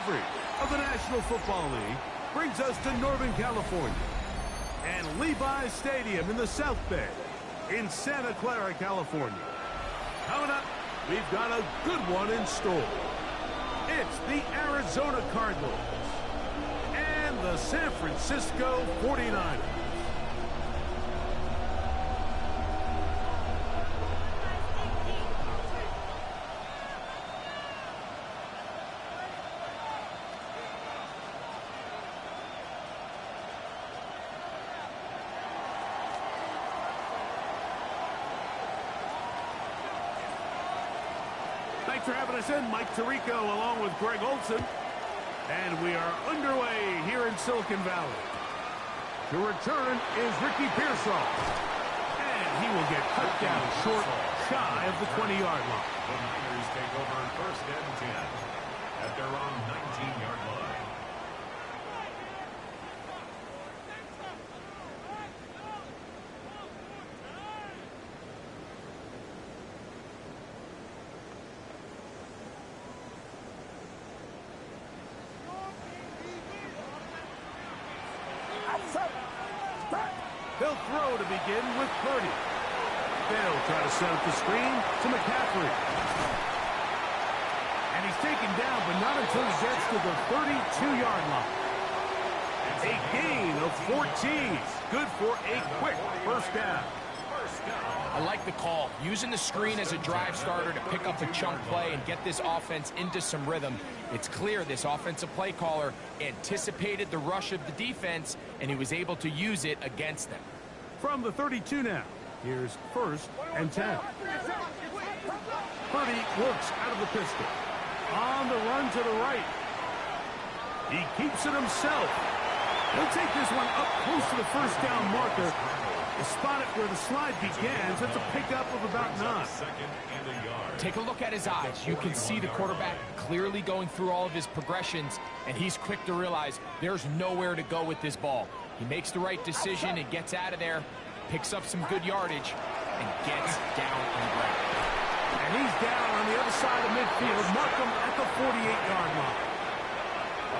coverage of the National Football League brings us to Northern California and Levi's Stadium in the South Bay in Santa Clara, California. Coming up, we've got a good one in store. It's the Arizona Cardinals and the San Francisco 49ers. Thanks for having us in. Mike Tirico along with Greg Olson. And we are underway here in Silicon Valley. The return is Ricky Pearsall. And he will get cut down short, shy of the 20-yard line. The Niners take over first and 10 at their own 19-yard line. They'll throw to begin with Purdy. They'll try to set up the screen to McCaffrey. And he's taken down, but not until he gets to the 32-yard line. A gain of 14. Good for a quick first down. I like the call. Using the screen as a drive starter to pick up a chunk play and get this offense into some rhythm. It's clear this offensive play caller anticipated the rush of the defense, and he was able to use it against them. From the 32 now, here's first and 10. Purdy works out of the pistol. On the run to the right. He keeps it himself. He'll take this one up close to the first down marker. Spot it where the slide begins. It's a pickup of about 9. Take a look at his eyes. You can see the quarterback clearly going through all of his progressions, and he's quick to realize there's nowhere to go with this ball. He makes the right decision and gets out of there, picks up some good yardage, and gets down on the ground. And he's down on the other side of midfield. Mark him at the 48-yard line.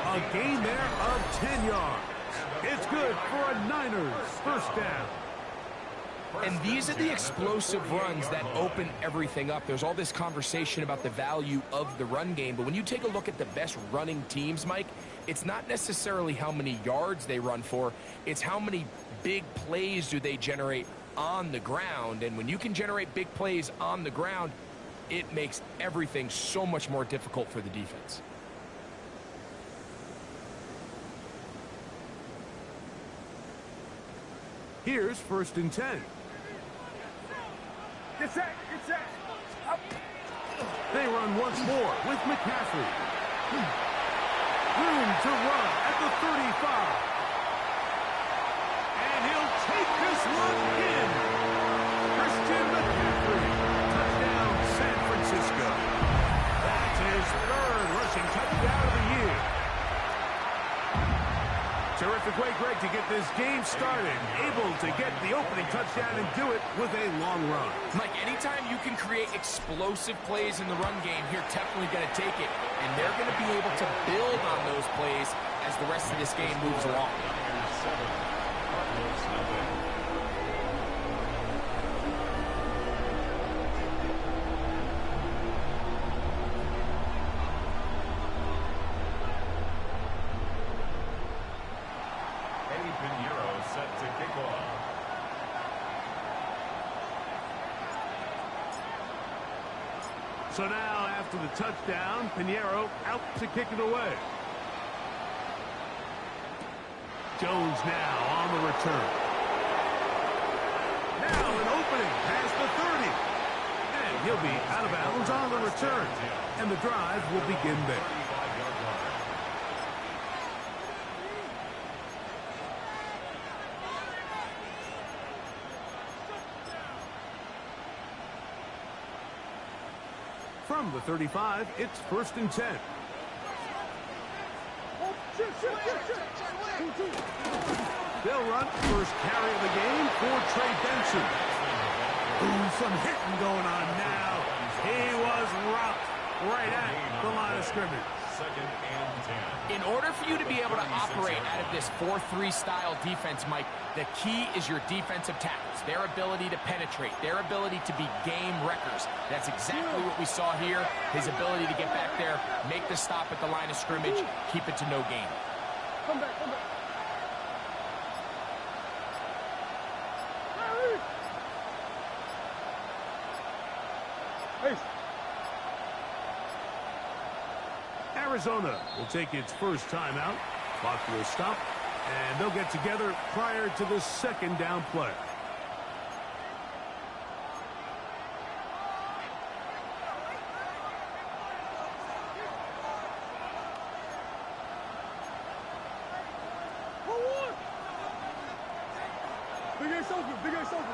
A gain there of 10 yards. It's good for a Niners first down. And these are the explosive runs that open everything up. There's all this conversation about the value of the run game, but when you take a look at the best running teams, Mike, it's not necessarily how many yards they run for, it's how many big plays do they generate on the ground. And when you can generate big plays on the ground, it makes everything so much more difficult for the defense. Here's first and 10. Get set, get set. Up. They run once more with McCaffrey. Room to run at the 35. And he'll take this one in. Christian McCaffrey. Touchdown, San Francisco. That's his third rushing touchdown of the year. Terrific way, Greg, to get this game started. Able to get the opening touchdown and do it with a long run. Mike, anytime you can create explosive plays in the run game, you're definitely going to take it. And they're going to be able to build on those plays as the rest of this game moves along. So now, after the touchdown, Pinheiro out to kick it away. Jones now on the return. Now an opening past the 30. And he'll be out of bounds on the return. And the drive will begin there. From the 35, it's first and 10. They'll run first carry of the game for Trey Benson. Ooh, some hitting going on now. He was rocked right at the line of scrimmage. Second and 10. In order for you to be able to operate out of this 4-3 style defense, Mike, the key is your defensive tackles, their ability to penetrate, their ability to be game wreckers. That's exactly what we saw here, his ability to get back there, make the stop at the line of scrimmage, keep it to no gain. Come back, come back. Hey. Arizona will take its first timeout. Clock will stop, and they'll get together prior to the second down play. Big ass open, big ass open.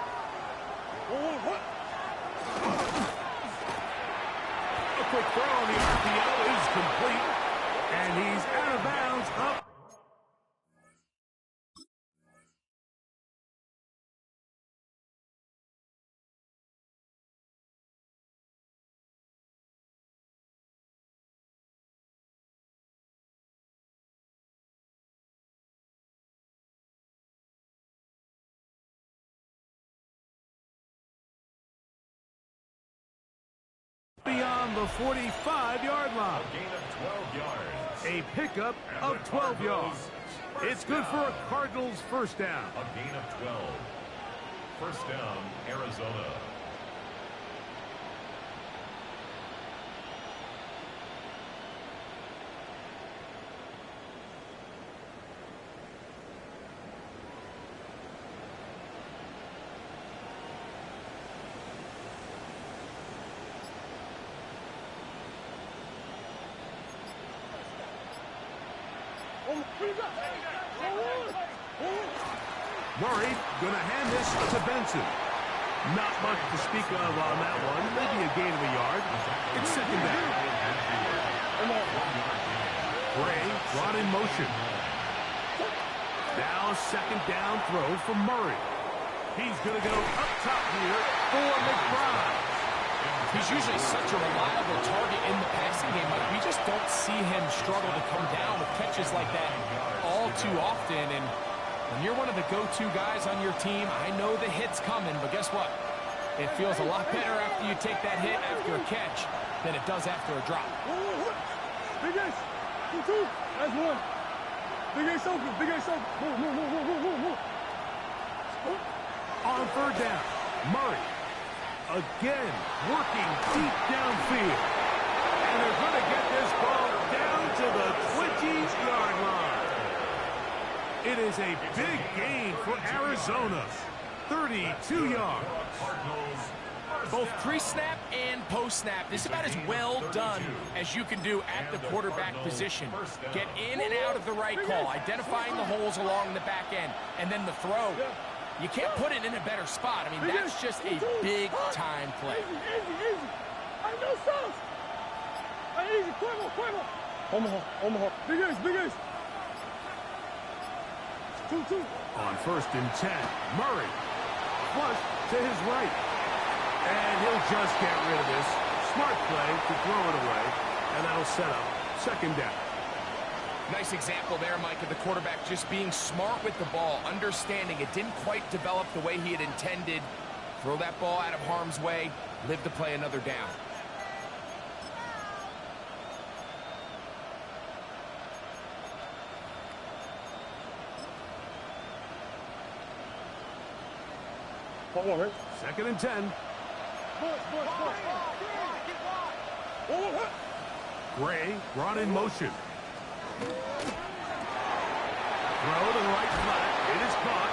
What? A quick throw on the RPO is complete, and he's out of bounds up. Beyond the 45-yard line. A gain of 12 yards. A pickup of 12 yards. It's good for a Cardinals first down. A gain of 12. First down, Arizona. Murray going to hand this to Benson. Not much to speak of on that one. Maybe a gain of a yard. It's second down. Gray brought in motion. Now second down throw for Murray. He's going to go up top here for McBride. He's usually such a reliable target in the passing game, but we just don't see him struggle to come down with catches like that all too often. And when you're one of the go-to guys on your team, I know the hit's coming, but guess what? It feels a lot better after you take that hit after a catch than it does after a drop. Big ass. 2-2. That's one. Big ass open. Big ass open. Move. On third down, Murray again working deep downfield. And they're going to get this ball down to the 20-yard line. It is a big gain for Arizona. 32 yards. Both pre-snap and post-snap, this is about as well done as you can do at the quarterback position. Get in and out of the right call, identifying the holes along the back end, and then the throw. You can't put it in a better spot. I mean, that's just a big-time play. Easy. I know sauce. Easy, Cuervo. Omaha. Big ace. 2-2. On first and 10, Murray flush to his right. And he'll just get rid of this. Smart play to throw it away. And that'll set up second down. Nice example there, Mike, of the quarterback just being smart with the ball, understanding it didn't quite develop the way he had intended. Throw that ball out of harm's way, live to play another down. Second and 10. Gray brought in motion. Throw to the right flat. It is caught.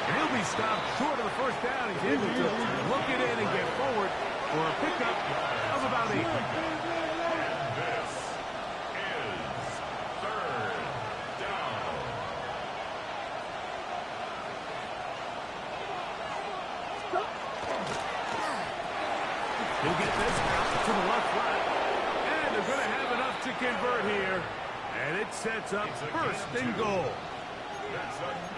And he'll be stopped short of the first down. He's able to look it in and get forward for a pickup of about 8. And this is third down. He'll get this out to the left flat. And they're going to have enough to convert here. And it sets up first and goal.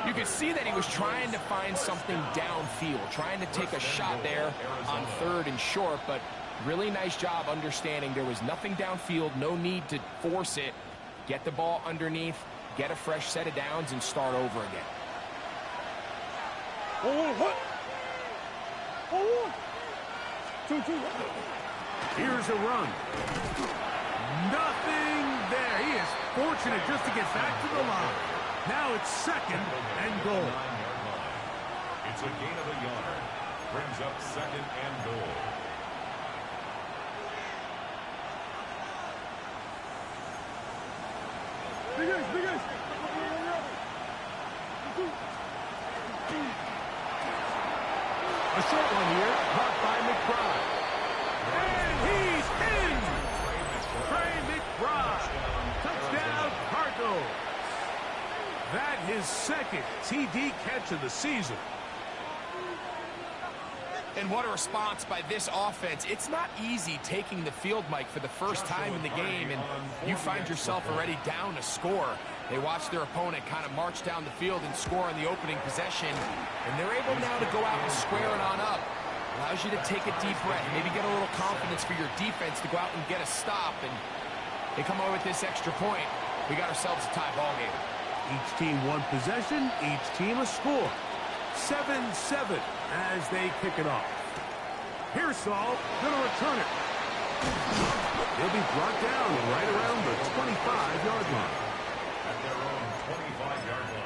You could see that he was trying to find something downfield, trying to take a shot there on third and short, but really nice job understanding there was nothing downfield, no need to force it. get the ball underneath, get a fresh set of downs, and start over again. Here's a run. Nothing there. He is fortunate just to get back to the line. Now it's 2nd and goal. It's a gain of a yard. Brings up 2nd and goal. Big ace. A short one here, caught by McBride. And he's in! Trey McBride. Touchdown, Cardinals. That his 2nd TD catch of the season. And what a response by this offense. It's not easy taking the field, Mike, for the first time in the game, and you find yourself already down a score. They watch their opponent kind of march down the field and score on the opening possession, and they're able now to go out and square it on up. Allows you to take a deep breath, maybe get a little confidence for your defense to go out and get a stop, and they come away with this extra point. We got ourselves a tie ball game. Each team one possession, each team a score. 7-7 as they kick it off. Pearsall gonna return it. He'll be brought down right around the 25-yard line. At their own 25-yard line.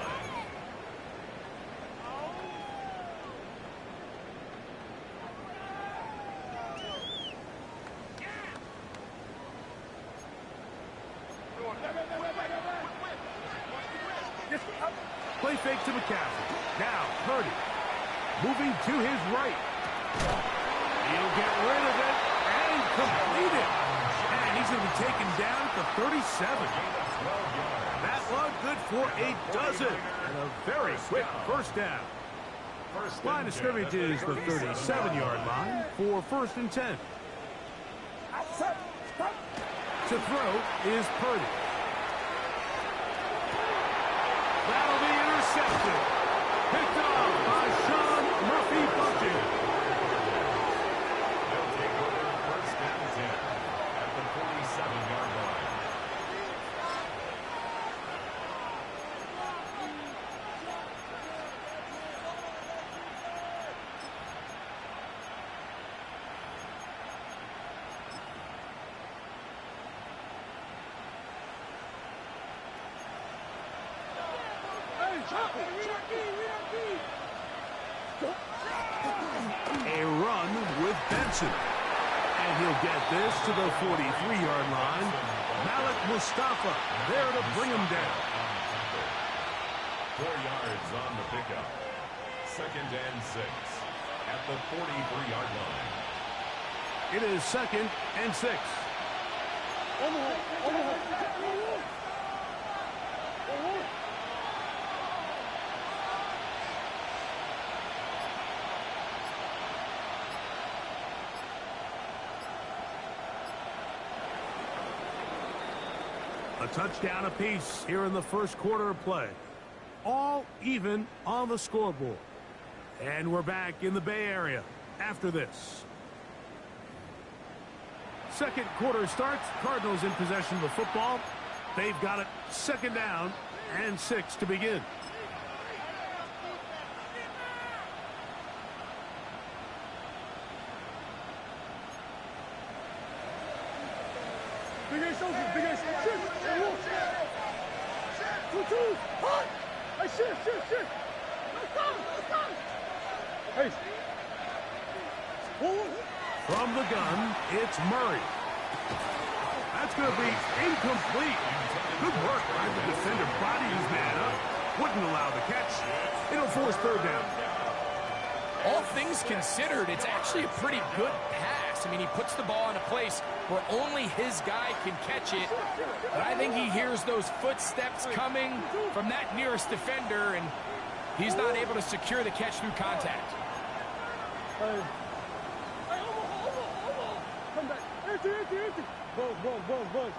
Play fake to McCaffrey. Now Purdy moving to his right. He'll get rid of it and complete it. And he's going to be taken down at the 37. That one good for a dozen. And a very quick first down. Line of scrimmage is the 37-yard line for 1st and 10. To throw is Purdy. That'll be intercepted. Picked off by Sean Murphy-Bunting. They'll take over 1st and 10 at the 47-yard line. A run with Benson. And he'll get this to the 43-yard line. Malik Mustafa there to bring him down. 4 yards on the pickup. 2nd and 6 at the 43-yard line. It is 2nd and 6. A touchdown apiece here in the first quarter of play. All even on the scoreboard. And we're back in the Bay Area after this. Second quarter starts. Cardinals in possession of the football. They've got it 2nd down and 6 to begin. Big ace open, big ace. Shift. Two. Hot. Hey, shift. Let's go. Hey. From the gun, it's Murray. That's going to be incomplete. Good work by the defender. Bodied his man up. Wouldn't allow the catch. It'll force 3rd down. All things considered, it's actually a pretty good pass. I mean, he puts the ball in a place where only his guy can catch it. But I think he hears those footsteps coming from that nearest defender, and he's not able to secure the catch through contact. Hey, come back. Empty. Buzz.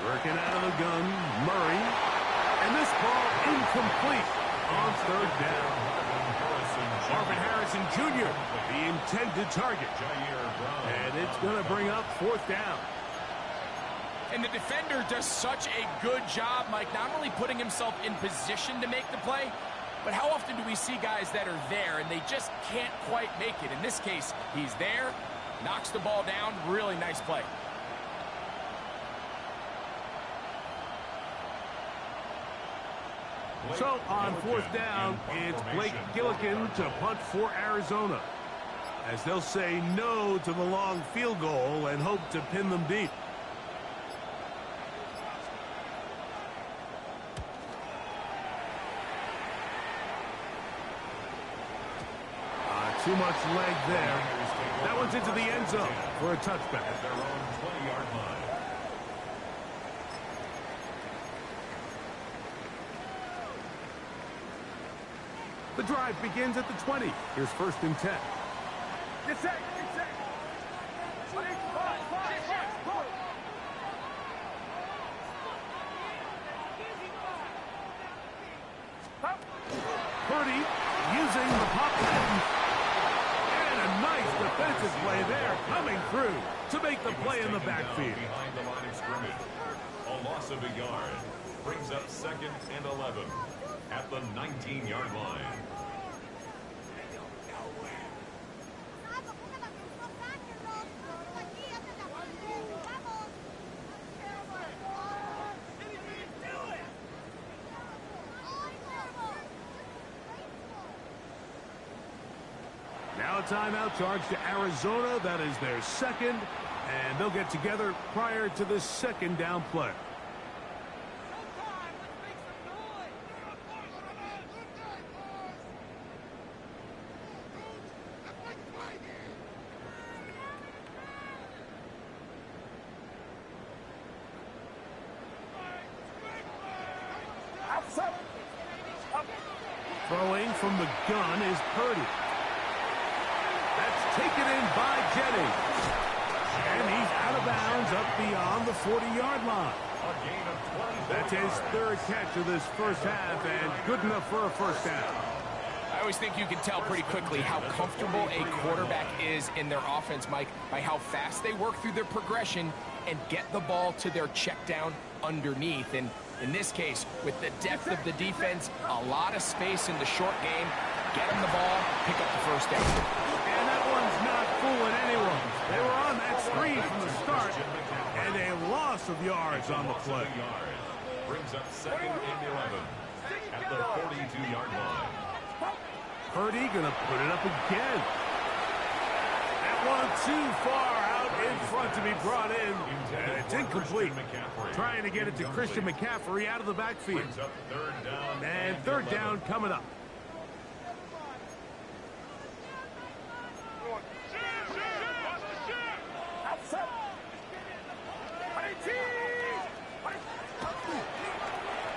Working out of the gun, Murray. And this ball incomplete on 3rd down. Marvin Harrison Jr., the intended target. And it's going to bring up 4th down. And the defender does such a good job, Mike, not only putting himself in position to make the play, but how often do we see guys that are there and they just can't quite make it? In this case, he's there, knocks the ball down, really nice play. So on fourth down, it's Blake Gillikin to punt for Arizona, as they'll say no to the long field goal and hope to pin them deep. Too much leg there. That one's into the end zone for a touchback. At their own 20-yard line. The drive begins at the 20. Here's 1st and 10. Get set. Get set. Purdy using the pop pattern. And a nice defensive play there coming through to make the play in the backfield. Behind the line of scrimmage. A loss of a yard. Brings up 2nd and 11 at the 19-yard line. Now a timeout charge to Arizona. That is their 2nd, and they'll get together prior to this 2nd down play. Throwing from the gun is Purdy. That's taken in by Jennings. And he's out of bounds up beyond the 40-yard line. A gain of 20. That's his 3rd catch of this first half, and good enough for a first down. I always think you can tell pretty quickly how comfortable a quarterback is in their offense, Mike, by how fast they work through their progression and get the ball to their check down underneath. And in this case, with the depth of the defense, a lot of space in the short game, get them the ball, pick up the first down. And that one's not fooling anyone. They were on that screen from the start, and a loss of yards on the play. Brings up 2nd and 11 at the 42-yard line. Purdy gonna put it up again. That one too far out in front to be brought in, and it's incomplete. Trying to get it to Christian McCaffrey out of the backfield. Brings up 3rd down And 3rd down coming up.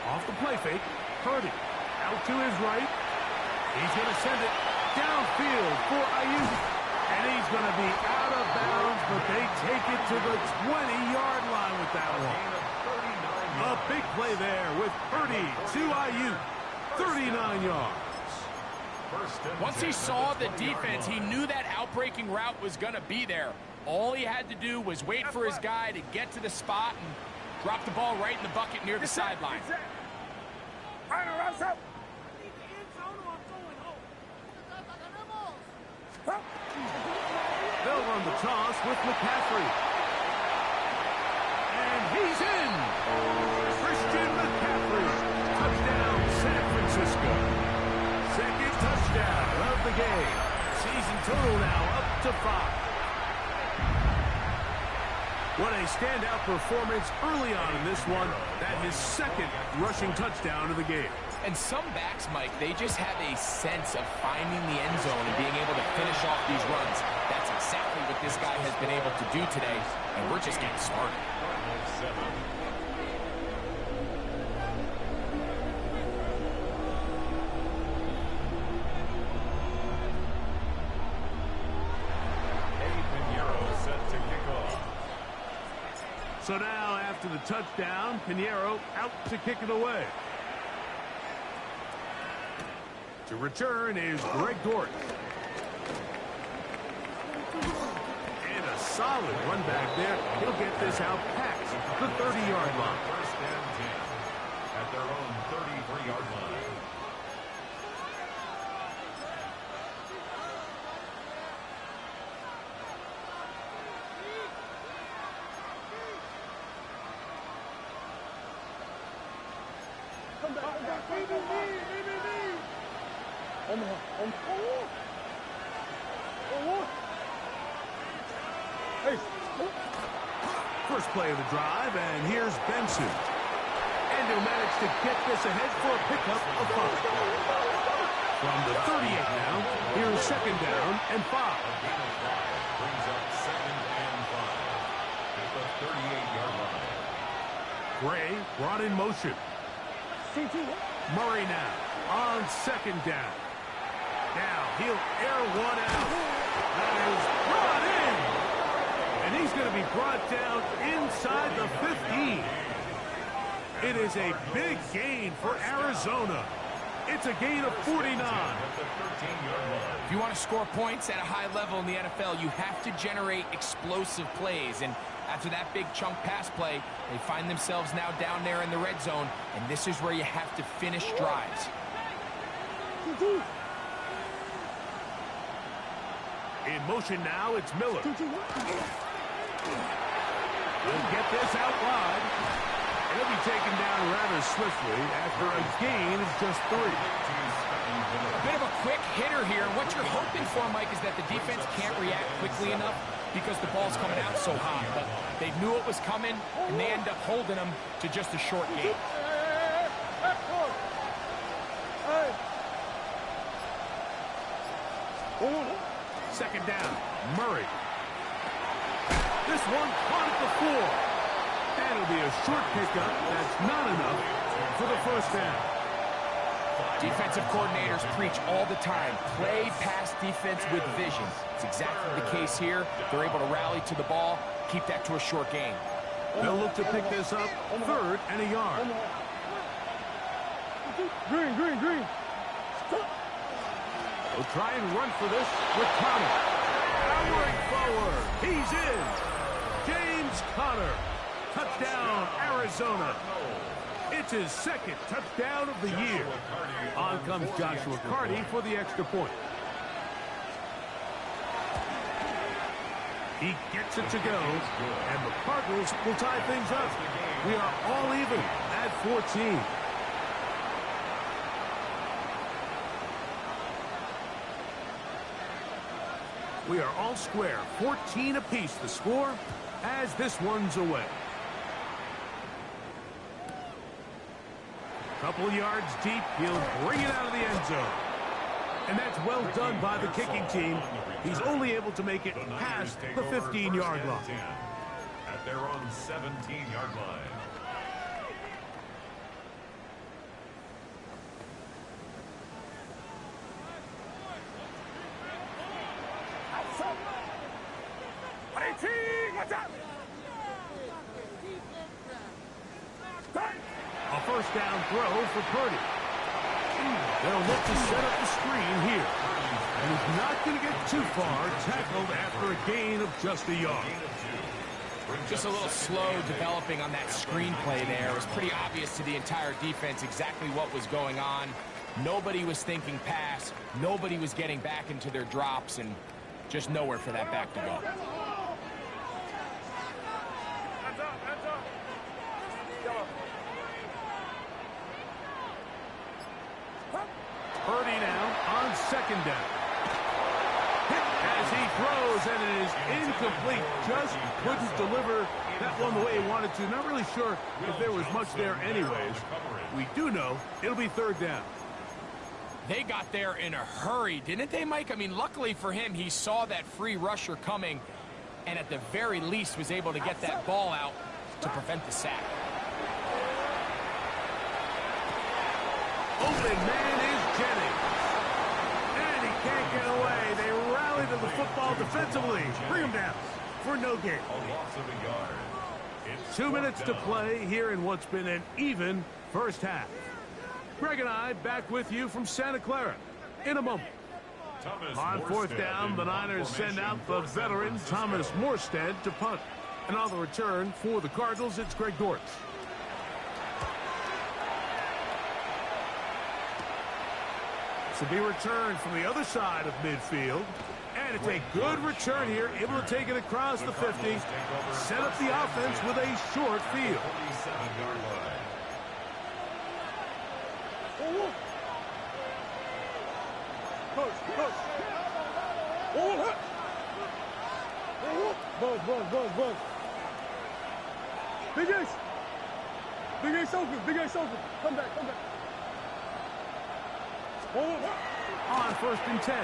Off the play fake, Purdy out to his right. He's going to send it downfield for Ayuk. And he's going to be out of bounds, but they take it to the 20-yard line with that one. A big play there with Purdy to Ayuk. 39 yards. Once he saw the defense, he knew that outbreaking route was going to be there. All he had to do was wait for his guy to get to the spot and drop the ball right in the bucket near the sideline. They'll run the toss with McCaffrey. And he's in. Christian McCaffrey. Touchdown, San Francisco. 2nd touchdown of the game. Season total now up to 5. What a standout performance early on in this one. That his 2nd rushing touchdown of the game. And some backs, Mike, they just have a sense of finding the end zone and being able to finish off these runs. That's exactly what this guy has been able to do today, and we're just getting started. So now, after the touchdown, Pinheiro out to kick it away. To return is Greg Dort. And a solid run back there. He'll get this out past the 30-yard line. First and 10 at their own 33-yard line. Come back. Me. Hey. First play of the drive, and here's Benson. And he'll manage to get this ahead for a pickup of 5. From the 38 now, here's second down and 5. Brings up second and 5 at the 38-yard line. Gray brought in motion. Murray now on second down. Now he'll air one out. That is brought in. And he's going to be brought down inside the 15. It is a big gain for Arizona. It's a gain of 49. If you want to score points at a high level in the NFL, you have to generate explosive plays. And after that big chunk pass play, they find themselves now down there in the red zone. And this is where you have to finish drives. In motion now, it's Miller. He'll get this out wide. He'll be taken down rather swiftly after a gain of just 3. A bit of a quick hitter here. What you're hoping for, Mike, is that the defense can't react quickly enough because the ball's coming out so hot. But they knew it was coming, and they end up holding them to just a short gain. Second down, Murray. This one caught at the 4. And it'll be a short pickup. That's not enough for the first down. Defensive coordinators preach all the time, play pass defense with vision. It's exactly the case here. They're able to rally to the ball, keep that to a short gain. They'll look to pick this up, 3rd and a yard. Green. They'll try and run for this with Conner. Powering forward. He's in. James Conner. Touchdown, Arizona. It's his second touchdown of the year. On comes Joshua Carty for the extra point. He gets it to go, and the Cardinals will tie things up. We are all even at 14. We are all square, 14 apiece the score as this one's away. Couple yards deep, he'll bring it out of the end zone. And that's well done by the kicking team. He's only able to make it past the 15-yard line. At their own 17-yard line. A first down throw for Purdy. They'll look to set up the screen here. And he's not going to get too far, tackled after a gain of just a yard. Just a little slow developing on that screenplay there. It was pretty obvious to the entire defense exactly what was going on. Nobody was thinking pass. Nobody was getting back into their drops, and just nowhere for that back to go. Purdy now on second down. Hit as he throws, and it is incomplete. Just couldn't deliver that one the way he wanted to. Not really sure if there was much there anyways. We do know it'll be third down. They got there in a hurry, didn't they, Mike? I mean, luckily for him, he saw that free rusher coming, and at the very least was able to get that ball out to prevent the sack. Open man is Jennings. And he can't get away. They rally to the football defensively. Bring him down for no gain. A loss of a yard. It's 2 minutes to play here in what's been an even first half. Greg and I back with you from Santa Clara in a moment. On fourth down, the Niners send out the veteran Thomas Morstead to punt. And on the return for the Cardinals, it's Greg Dortch. This will be returned from the other side of midfield. And it's a good return here, able to take it across the 50, set up the offense with a short field. Buzz. Big Ace. Big Ace open. Big Ace open. Come back. On 1st and 10,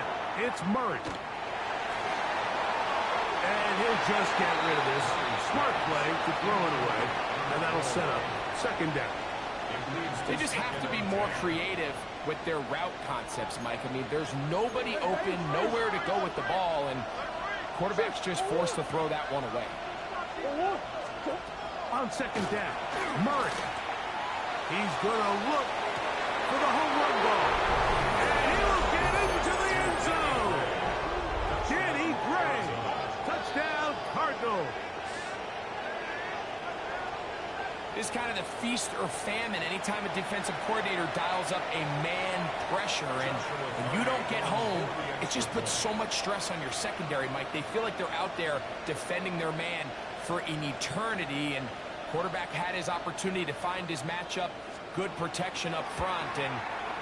it's Murray. And he'll just get rid of this. Smart play to throw it away. And that'll set up 2nd down. They just have to be more creative with their route concepts, Mike. I mean, there's nobody open, nowhere to go with the ball, and quarterback's just forced to throw that one away. On 2nd down, Murray. He's going to look for the home run ball. And he'll get into the end zone. Kenny Gray. Touchdown, Cardinals. This is kind of the feast or famine anytime a defensive coordinator dials up a man pressure. And when you don't get home, it just puts so much stress on your secondary, Mike. They feel like they're out there defending their man for an eternity. And quarterback had his opportunity to find his matchup, good protection up front, and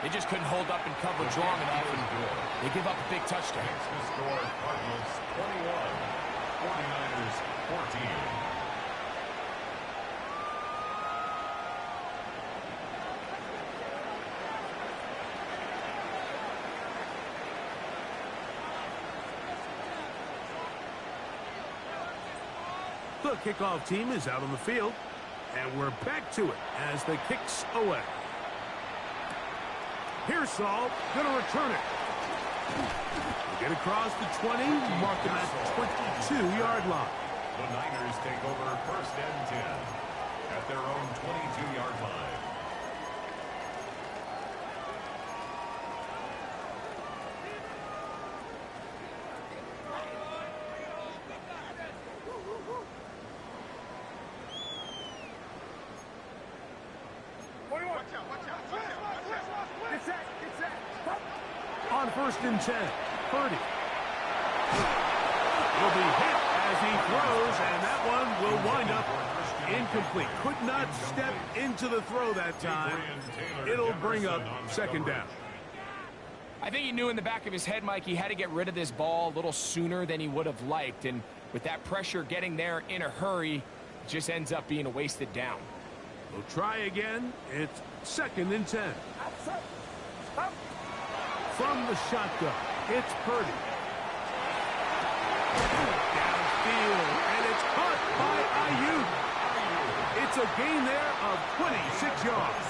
they just couldn't hold up in coverage long enough, and they give up a big touchdown. The score, Cardinals 21, 49ers 14. The kickoff team is out on the field, and we're back to it as the kick's away. Pearsall going to return it. Get across the 20, mark him at 22-yard line. The Niners take over 1st and 10 at their own 22-yard line. On 1st and 10, Purdy. Will be hit as he throws, and that one will wind up incomplete. Could not step into the throw that time. It'll bring up 2nd down. I think he knew in the back of his head, Mike, he had to get rid of this ball a little sooner than he would have liked. And with that pressure getting there in a hurry, it just ends up being a wasted down. We'll try again. It's 2nd and 10. From the shotgun, it's Purdy. Downfield, and it's caught by Ayuk. It's a gain there of 26 yards.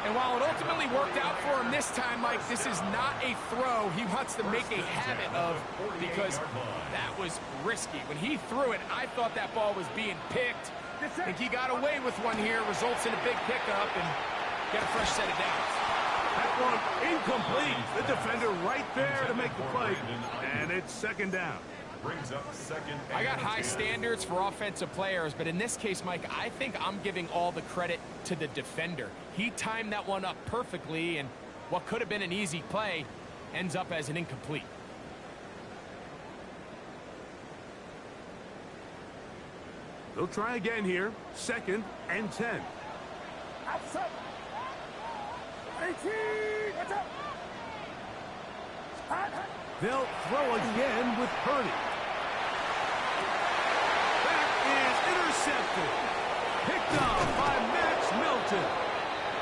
And while it ultimately worked out for him this time, Mike, this is not a throw he wants to make a habit of, because that was risky. When he threw it, I thought that ball was being picked. I think he got away with one here, results in a big pickup, and get a fresh set of downs. That one incomplete. The defender right there to make the play. And it's 2nd down. Brings up 2nd. I got high standards for offensive players, but in this case, Mike, I think I'm giving all the credit to the defender. He timed that one up perfectly, and what could have been an easy play ends up as an incomplete. They'll try again here. 2nd and 10. Outside. 18. Watch out. They'll throw again with Purdy. That is intercepted. Picked up by Max Melton.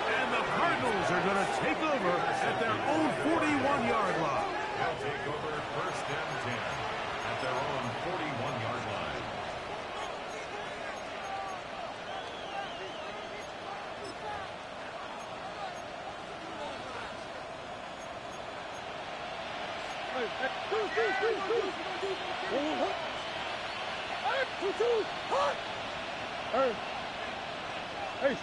And the Cardinals are going to take over at their own 41-yard line. They'll take over 1st and 10 at their own 41-yard line. Hey.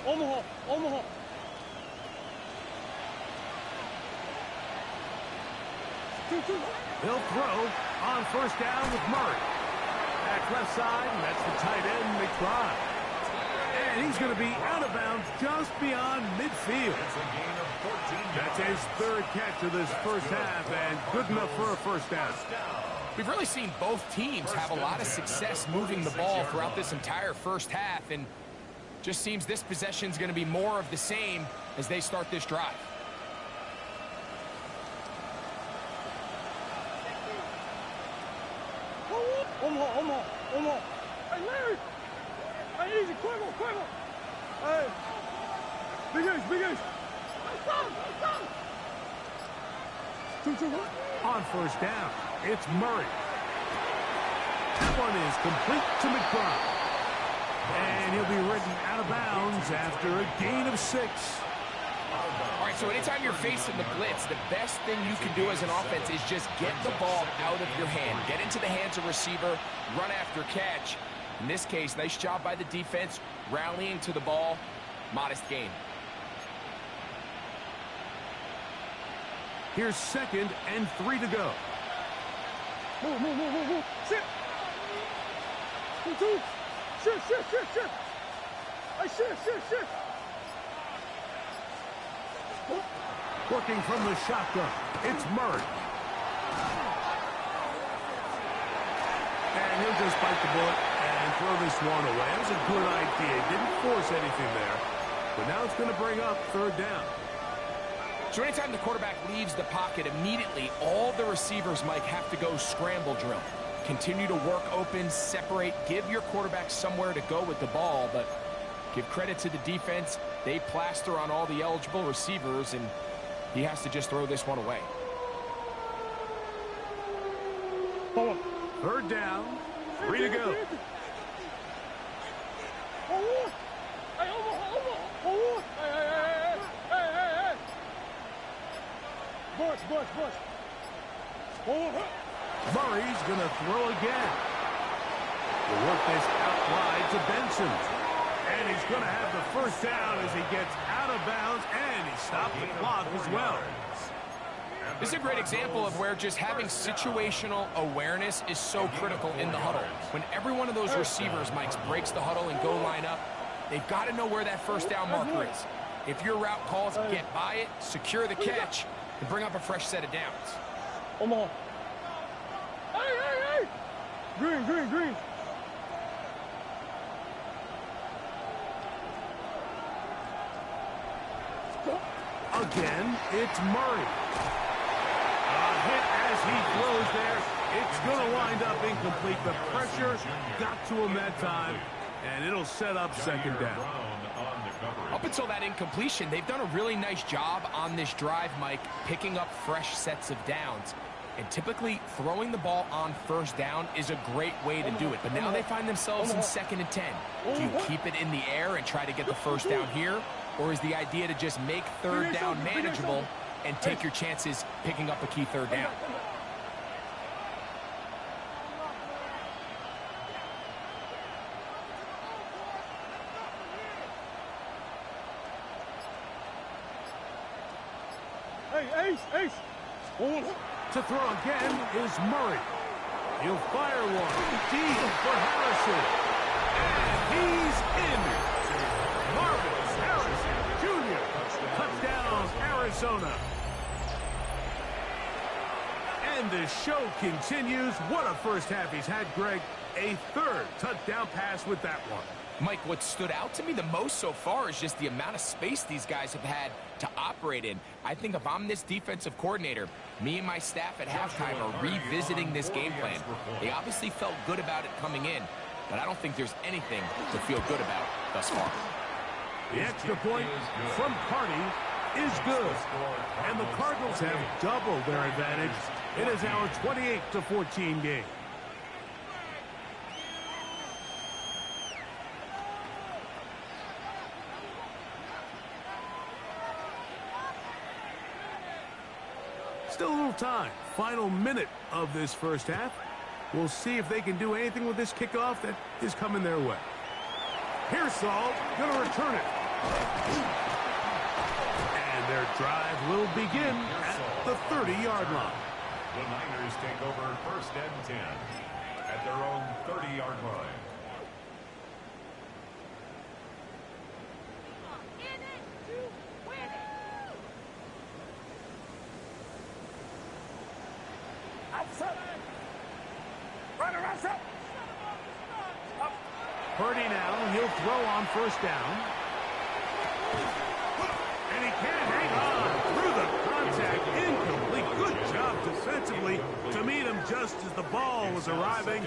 Omaha. They'll throw on 1st down with Murray. Back left side, and that's the tight end, McBride. And he's going to be out of bounds just beyond midfield. It's a gain of 14 yards. That's his third catch of this first half, and good enough for a first down. We've really seen both teams have a lot of success moving the ball throughout this entire first half, and just seems this possession's going to be more of the same as they start this drive. Omaha. Hey, Larry. Hey, easy, quiver. Hey. Big Ace. Two, what? On first down, it's Murray. That one is complete to McBride. And he'll be ridden out of bounds after a gain of 6. All right, so anytime you're facing the blitz, the best thing you can do as an offense is just get the ball out of your hand. Get into the hands of receiver, run after catch. In this case, nice job by the defense, rallying to the ball, modest gain. Here's 2nd and 3 to go. Move. Sit. 2. Shift. Hey, shift. Working from the shotgun, it's Murray. And he'll just bite the bullet and throw this one away. It was a good idea. Didn't force anything there. But now it's going to bring up 3rd down. So anytime the quarterback leaves the pocket, immediately all the receivers, Mike, have to go scramble drill. Continue to work open, separate, give your quarterback somewhere to go with the ball, but give credit to the defense. They plaster on all the eligible receivers, and he has to just throw this one away. 3rd down, 3 to go. Hey, Omaha. Hey. Bush. Murray's going to throw again. We'll work this out wide to Benson. And he's going to have the first down as he gets out of bounds, and he stopped the clock as well. This is a great example of where just having situational awareness is so critical in the huddle. When every one of those receivers, Mike, breaks the huddle and go line up, they've got to know where that first down marker is. If your route calls, get by it, secure the catch, and bring up a fresh set of downs. Omaha. Hey. Green. Again, it's Murray. A hit as he throws there. It's going to wind up incomplete. The pressure got to him that time, and it'll set up 2nd down. Up until that incompletion, they've done a really nice job on this drive, Mike, picking up fresh sets of downs. And typically, throwing the ball on first down is a great way to do it. But now they find themselves in 2nd and 10. Do you keep it in the air and try to get the first down here? Or is the idea to just make 3rd down manageable and take your chances picking up a key 3rd down? Hey, Ace. To throw again is Murray. He'll fire one deep for Harrison. And he's in. Marvin Harrison Jr. Touchdown, Arizona. And the show continues. What a first half he's had, Greg. A 3rd touchdown pass with that one. Mike, what stood out to me the most so far is just the amount of space these guys have had to operate in. I think if I'm this defensive coordinator, me and my staff at halftime are revisiting this game plan. They obviously felt good about it coming in, but I don't think there's anything to feel good about thus far. The extra point from Carney is good. And the Cardinals have doubled their advantage. It is now a 28-14 game. Still a little time. Final minute of this first half. We'll see if they can do anything with this kickoff that is coming their way. Pearsall going to return it. And their drive will begin at the 30-yard line. The Niners take over 1st and 10 at their own 30-yard line. Purdy now, he'll throw on first down. And he can't hang on through the contact. Incomplete. Good job defensively to meet him just as the ball was arriving.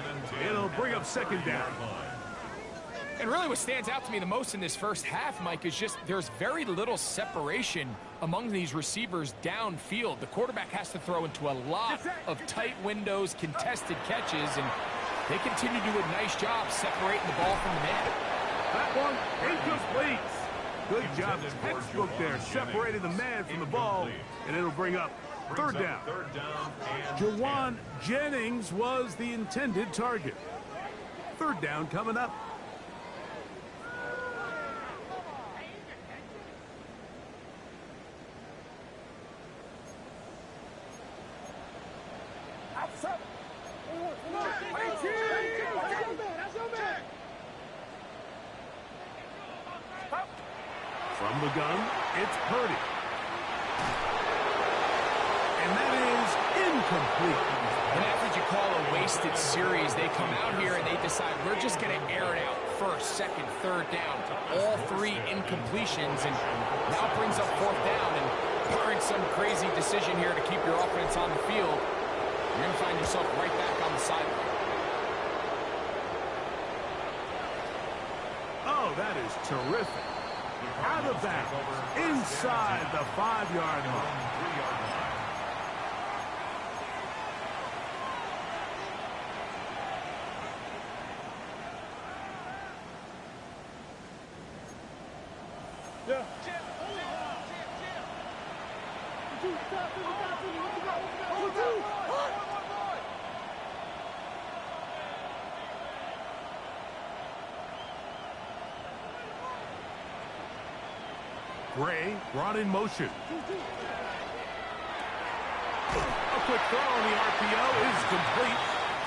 It'll bring up second down. And really what stands out to me the most in this first half, Mike, is just there's very little separation among these receivers downfield. The quarterback has to throw into a lot of tight windows, contested catches, and they continue to do a nice job separating the ball from the man. That one incomplete. Good job, textbook there, separating the man from the ball, and it'll bring up third down. Jawan Jennings was the intended target. Third down coming up. From the gun, it's Purdy. And that is incomplete. And that's what you call a wasted series. They come out here and they decide we're just going to air it out first, second, third down. All three incompletions, and now brings up fourth down. And barring some crazy decision here to keep your offense on the field, you're going to find yourself right back on the sideline. Oh, that is terrific. Out of bounds, inside the 5-yard line. Gray brought in motion. A quick throw on the RPO is complete.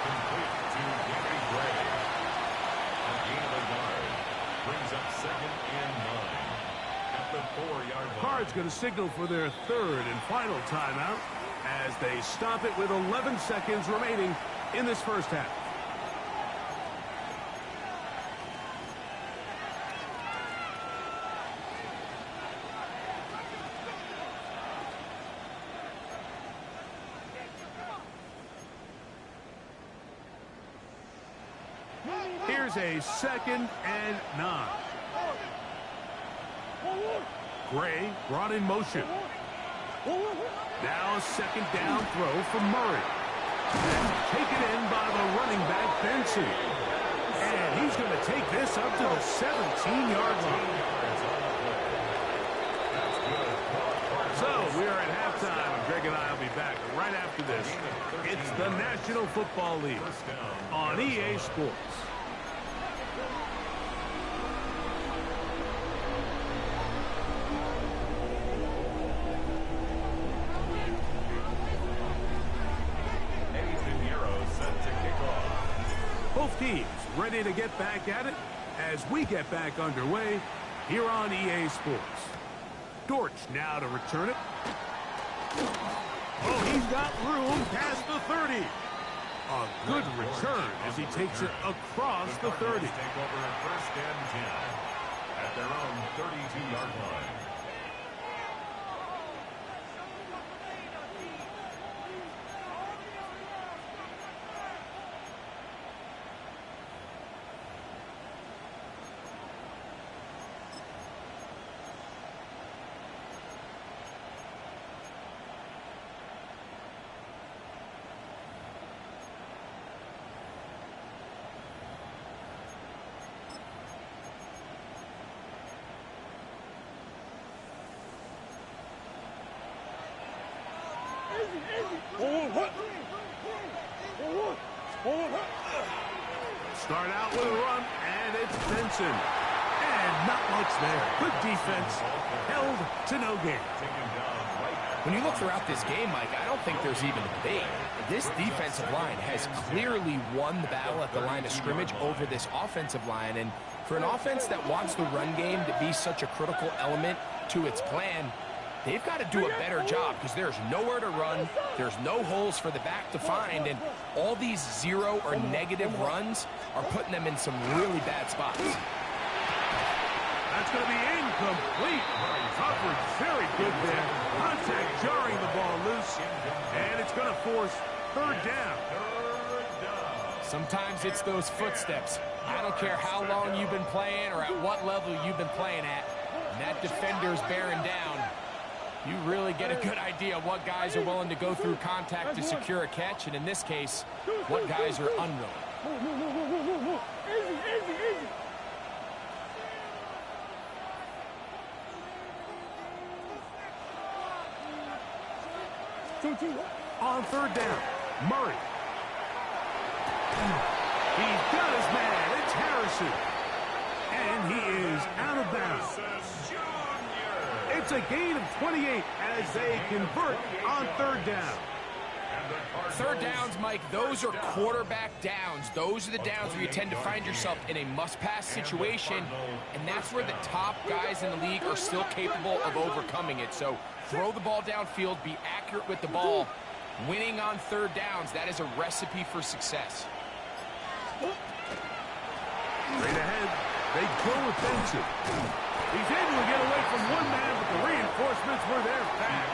Complete to Gary Gray. A gain of a yard. Brings up second and 9. At the 4-yard line. Cards going to signal for their third and final timeout as they stop it with 11 seconds remaining in this first half. Here's a second and 9. Gray brought in motion. Now a second down throw from Murray. And taken in by the running back, Benson. And he's going to take this up to the 17-yard line. So we are at halftime, and Greg and I will be back right after this. It's the National Football League on EA Sports. Both teams ready to get back at it as we get back underway here on EA Sports. Dortch now to return it. Oh, he's got room past the 30. A good return as he takes it across the 30. Take over first and 10 at their own 32-yard line. Start out with a run, and it's Benson. And Not much there. Good defense. Held to no gain. When you look throughout this game, Mike, I don't think there's even a debate. This defensive line has clearly won the battle at the line of scrimmage over this offensive line. And for an offense that wants the run game to be such a critical element to its plan, they've got to do a better job because there's nowhere to run. There's no holes for the back to find. And all these zero or negative runs are putting them in some really bad spots. That's going to be incomplete. Coverage very good there. Contact jarring the ball loose. And it's going to force third down. Sometimes it's those footsteps. I don't care how long you've been playing or at what level you've been playing at. When that defender's bearing down, you really get a good idea of what guys are willing to go through contact to secure a catch. And in this case, what guys are unwilling. Easy, easy, easy. On third down, Murray. He's got his man. It's Harrison. And he is out of bounds. It's a gain of 28 as they convert on third down. Third downs, Mike, those are quarterback downs. Those are the downs where you tend to find yourself in a must-pass situation, and that's where the top guys in the league are still capable of overcoming it. So throw the ball downfield, be accurate with the ball. Winning on third downs, that is a recipe for success. Straight ahead, they go with Benson. He's able to get away from one man, but the reinforcements were there fast.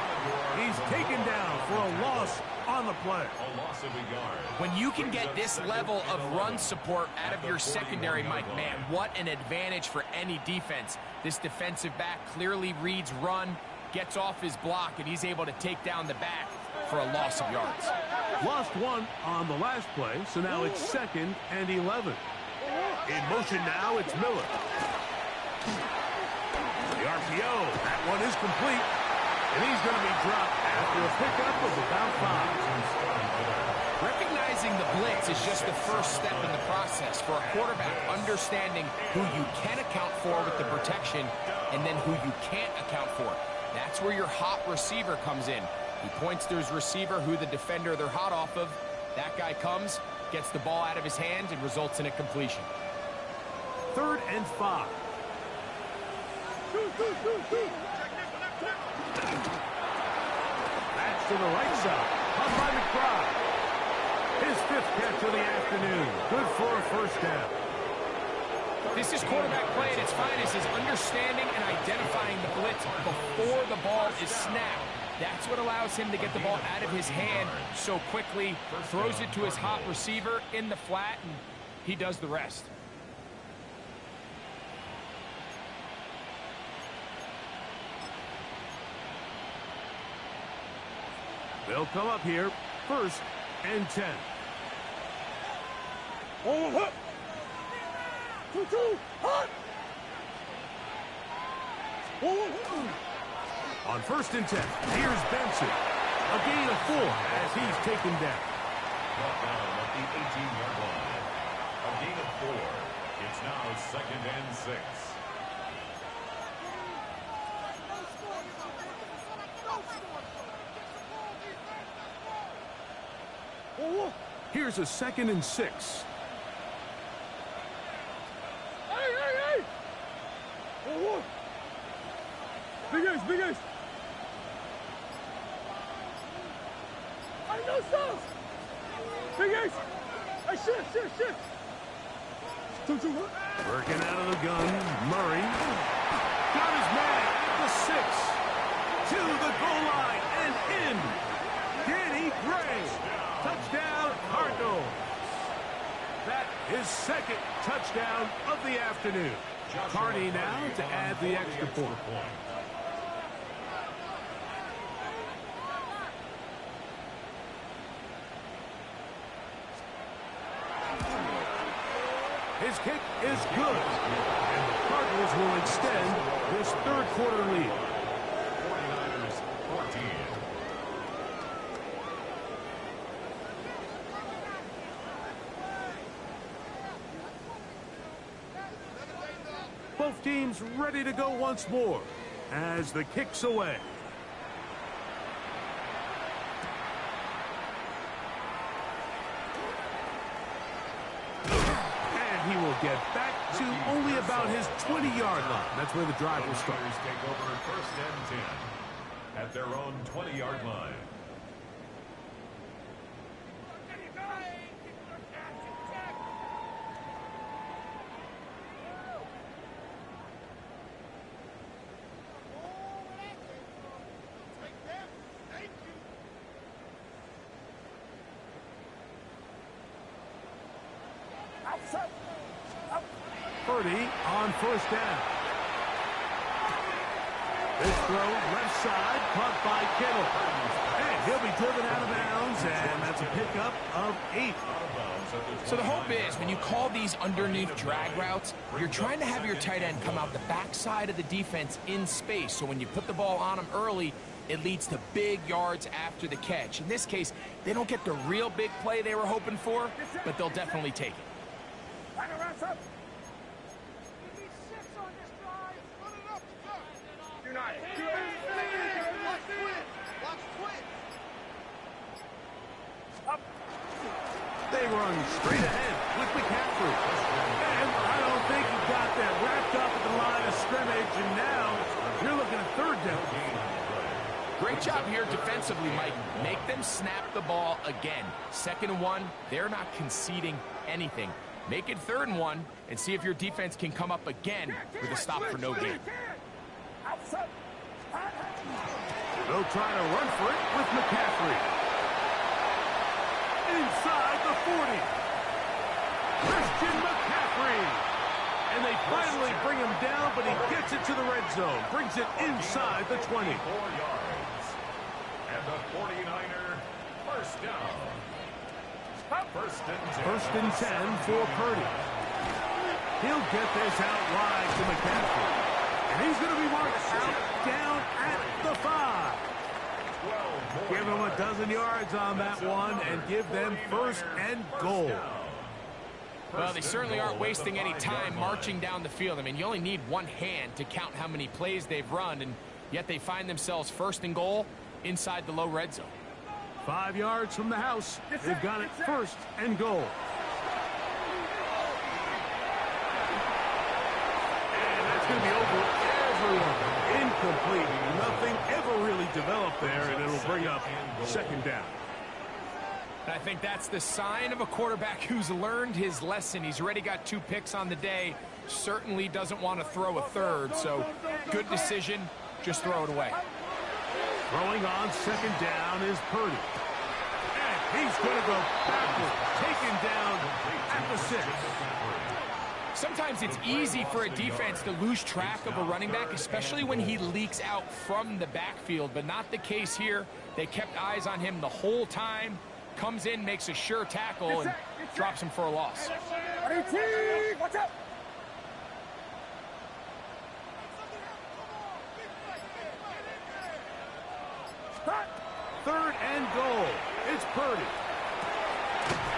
He's taken down for a loss on the play. A loss of a yard. When you can get this level of run support out of your secondary, Mike, man, what an advantage for any defense. This defensive back clearly reads run, gets off his block, and he's able to take down the back for a loss of yards. Lost one on the last play, so now it's 2nd and 11. In motion now, it's Miller. The RPO, that one is complete. And he's going to be dropped after a pickup of about 5. Recognizing the blitz is just the first step in the process for a quarterback, understanding who you can account for with the protection and then who you can't account for. That's where your hot receiver comes in. He points to his receiver, who the defender they're hot off of. That guy comes, gets the ball out of his hands, and results in a completion. 3rd and 5. That's to the right side. Up by McBride. His 5th catch of the afternoon. Good for a first down. This is quarterback play at its finest, is understanding and identifying the blitz before the ball is snapped. That's what allows him to get the ball out of his hand so quickly, throws it to his hot receiver in the flat, and he does the rest. They'll come up here, 1st and 10. Hut. 2-2, hut. On 1st and 10, here's Benson. A gain of 4 as he's taken down. Brought down at the 18-yard line. A gain of 4. It's now 2nd and 6. Here's a 2nd and 6. Hey! Big ace. I know stuff. Big ace. Hey, shift. 2-2, what? Working out of the gun, Murray. Got his man at the 6. To the goal line and in. Danny Gray. Touchdown, Cardinals. That is 2nd touchdown of the afternoon. Carney now to add the extra point. His kick is good. And the Cardinals will extend this 3rd quarter lead. 49ers 14. Both teams ready to go once more as the kick's away. And he will get back to only about his 20-yard line. That's where the drive will start. Take over first and 10 at their own 20-yard line. Purdy on first down. This throw left side, caught by Kittle. And he'll be driven out of bounds, and that's a pickup of 8. So the hope is when you call these underneath drag routes, you're trying to have your tight end come out the backside of the defense in space. So when you put the ball on him early, it leads to big yards after the catch. In this case, they don't get the real big play they were hoping for, but they'll definitely take it. They run straight ahead with McCaffrey. And I don't think he got that wrapped up at the line of scrimmage, and now you're looking at third down. Great job here defensively, Mike. Make them snap the ball again. 2nd and 1, they're not conceding anything. Make it 3rd and 1 and see if your defense can come up again with a stop for no gain. They'll try to run for it with McCaffrey. Inside the 40. Christian McCaffrey. And they finally bring him down, but he gets it to the red zone. Brings it inside the 20. 4 yards. And the 49er first down. First and 10 for Purdy. He'll get this out wide to McCaffrey. And he's going to be marked out down at the 5. Give them a dozen yards on that one and give them first and goal. Well, they certainly aren't wasting any time marching down the field. I mean, you only need one hand to count how many plays they've run, and yet they find themselves first and goal inside the low red zone. 5 yards from the house. They've got it first and goal. And that's going to be over everyone. Incomplete. Nothing ever really developed there, and it'll bring up 2nd down. I think that's the sign of a quarterback who's learned his lesson. He's already got 2 picks on the day. Certainly doesn't want to throw a 3rd, so good decision. Just throw it away. Throwing on 2nd down is Purdy. And he's going to go backward, taken down at the 6. Sometimes it's easy for a defense to lose track of a running back, especially when he leaks out from the backfield, but not the case here. They kept eyes on him the whole time. Comes in, makes a sure tackle, and drops him for a loss. Watch out! 3rd and goal. It's Purdy.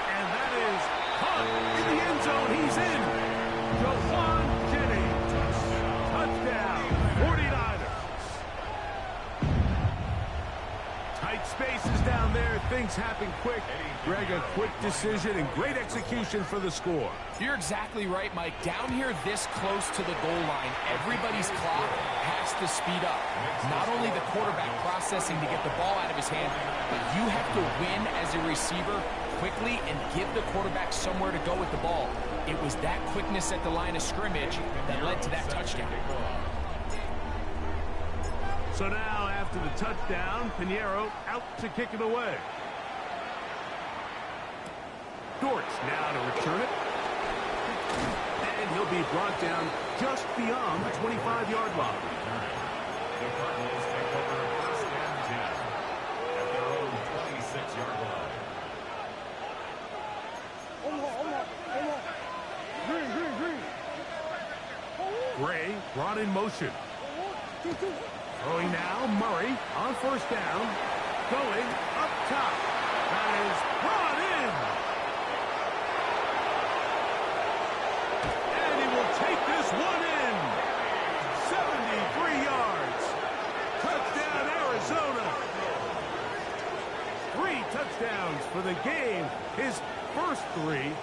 And that is caught in the end zone. He's in. Jawan Jennings. Touchdown. 49ers. Tight spaces down there. Things happen quick. Greg, a quick decision and great execution for the score. You're exactly right, Mike. Down here this close to the goal line, everybody's clock has to speed up. Not only the quarterback processing to get the ball out of his hand, but you have to win as a receiver quickly and give the quarterback somewhere to go with the ball. It was that quickness at the line of scrimmage that led to that touchdown. So now, after the touchdown, Pinheiro out to kick it away. Dortch now to return it. And he'll be brought down just beyond the 25-yard line. The Cardinals take over first and 10 at their own 26-yard line. Green. Gray brought in motion. Throwing now, Murray on first down. Going up top. That is brought in. And he will take this one in. his first 3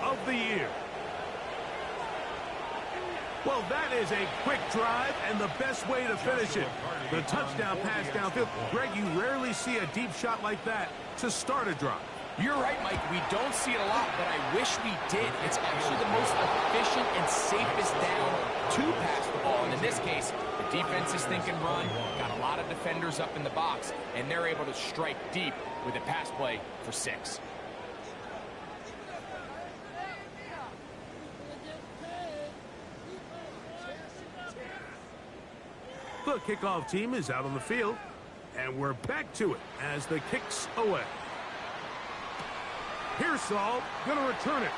of the year. Well, that is a quick drive and the best way to finish it. The touchdown pass downfield. Greg, you rarely see a deep shot like that to start a drive. You're right, Mike. We don't see it a lot, but I wish we did. It's actually the most efficient and safest down to pass the ball. And in this case, the defense is thinking run, got a lot of defenders up in the box, and they're able to strike deep with a pass play for 6. The kickoff team is out on the field, and we're back to it as the kick's away. Pearsall going to return it.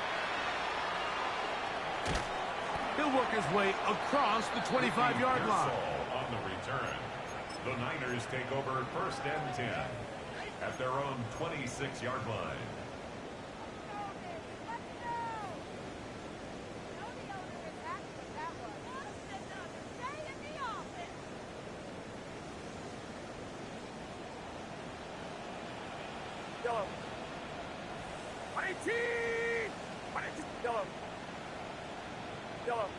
He'll work his way across the 25-yard line. On the return, the Niners take over 1st and 10 at their own 26-yard line. Yellow. 18! Yellow. Yellow.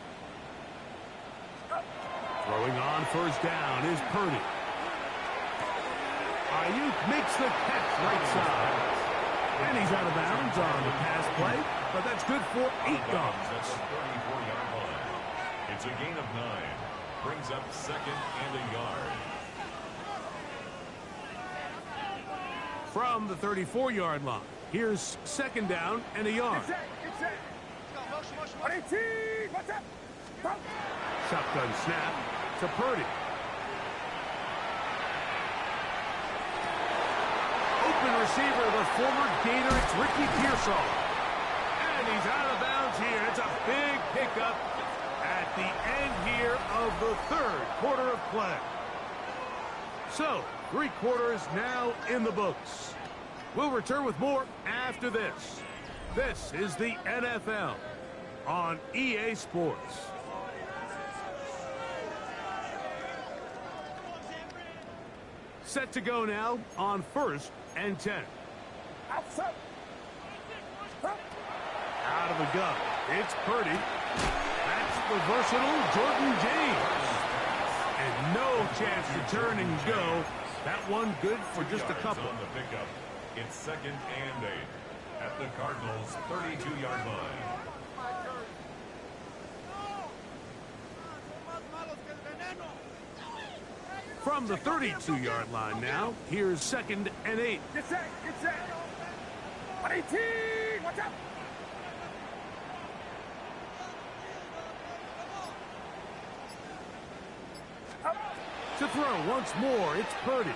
Throwing on 1st down is Purdy. Ayuk makes the catch right side. And he's out of bounds on the pass play, but that's good for 8 yards. That's a 34-yard line. It's a gain of 9. Brings up 2nd and a yard. From the 34-yard line, here's 2nd down and a yard. Get set. 18! What's up? Stop. Shotgun snap to Purdy. Open receiver, the former Gator, it's Ricky Pearsall. And he's out of bounds here. It's a big pickup at the end here of the 3rd quarter of play. So, 3 quarters now in the books. We'll return with more after this. This is the NFL on EA Sports. Set to go now on 1st and 10. Outside. Out of the gun, it's Purdy. That's the versatile Jordan James. And no chance to turn and go. That one good for just a couple. On the pickup. It's 2nd and 8 at the Cardinals' 32-yard line. From the 32-yard line now, here's 2nd and 8. Get set. 18! Watch out. To throw once more, it's Purdy.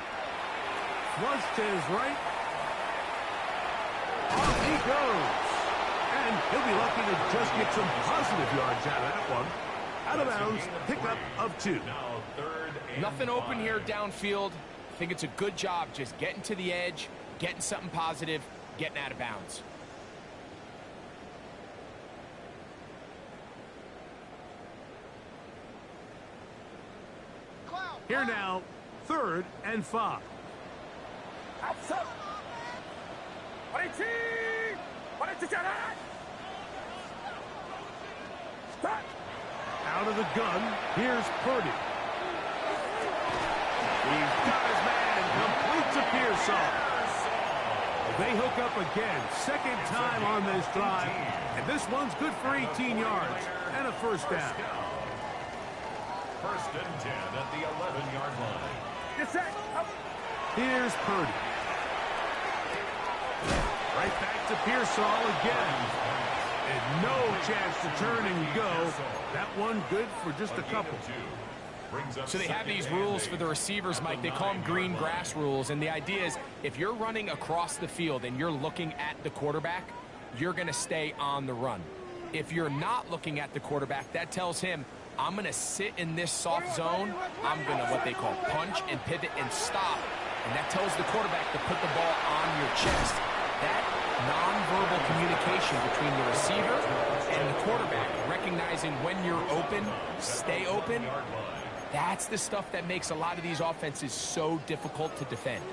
Flush to his right. Off he goes. And he'll be lucky to just get some positive yards out of that one. Out of bounds, pickup of 2. Now 3rd and Nothing open 5. here downfield. I think it's a good job just getting to the edge, getting something positive, getting out of bounds. Here now, 3rd and 5. Outside. 18! Stop. Out of the gun, here's Purdy. He's got his man and completes a Pearsall. They hook up again, 2nd time on this drive. And this one's good for 18 yards and a 1st down. 1st and 10 at the 11-yard line. Get set. Up. Here's Purdy. Right back to Pearsall again. And no chance to turn and go. That one good for just a couple. So they have these rules for the receivers, Mike. They call them green grass rules. And the idea is if you're running across the field and you're looking at the quarterback, you're going to stay on the run. If you're not looking at the quarterback, that tells him, I'm going to sit in this soft zone. I'm going to what they call punch and pivot and stop. And that tells the quarterback to put the ball on your chest. That nonverbal communication between the receiver and the quarterback, recognizing when you're open, stay open, that's the stuff that makes a lot of these offenses so difficult to defend.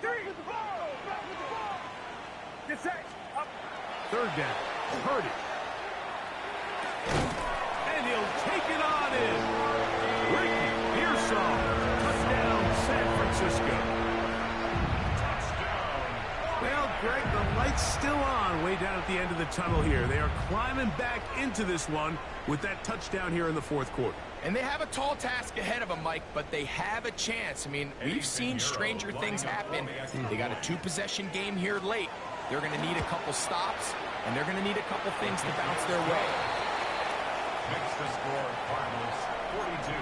53. Get set. Up. Third down. Purdy. And he'll take it on in. Ricky Pearsall. Touchdown, San Francisco. Well, Greg, the light's still on way down at the end of the tunnel here. They are climbing back into this one with that touchdown here in the fourth quarter. And they have a tall task ahead of them, Mike, but they have a chance. I mean, we've seen stranger things happen. They got a two-possession game here late. They're going to need a couple stops, and they're going to need a couple things to bounce their way. Makes the score Cardinals 42,